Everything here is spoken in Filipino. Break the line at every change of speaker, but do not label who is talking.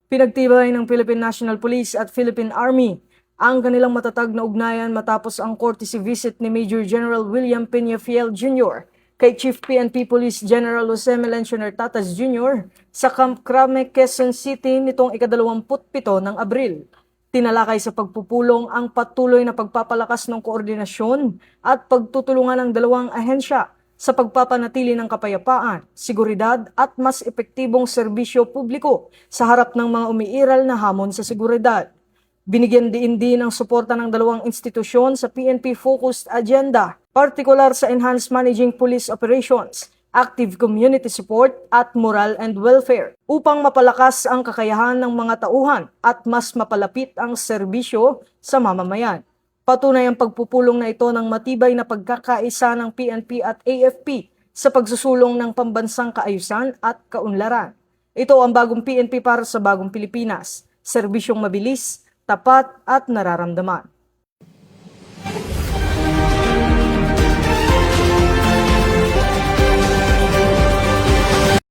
Pinagtibay ng Philippine National Police at Philippine Army ang kanilang matatag na ugnayan matapos ang courtesy visit ni Major General William Peñafiel Jr. kay Chief PNP Police General Jose Melencio Tatas Jr. sa Camp Crame, Quezon City nitong ika-27 ng Abril. Tinalakay sa pagpupulong ang patuloy na pagpapalakas ng koordinasyon at pagtutulungan ng dalawang ahensya sa pagpapanatili ng kapayapaan, seguridad at mas epektibong serbisyo publiko sa harap ng mga umiiral na hamon sa seguridad. Binigyan din ng suporta ng dalawang institusyon sa PNP-focused agenda, partikular sa Enhanced Managing Police Operations, active community support at moral and welfare upang mapalakas ang kakayahan ng mga tauhan at mas mapalapit ang serbisyo sa mamamayan. Patunay ang pagpupulong na ito ng matibay na pagkakaisa ng PNP at AFP sa pagsusulong ng pambansang kaayusan at kaunlaran. Ito ang bagong PNP para sa bagong Pilipinas, serbisyong mabilis, tapat at nararamdaman.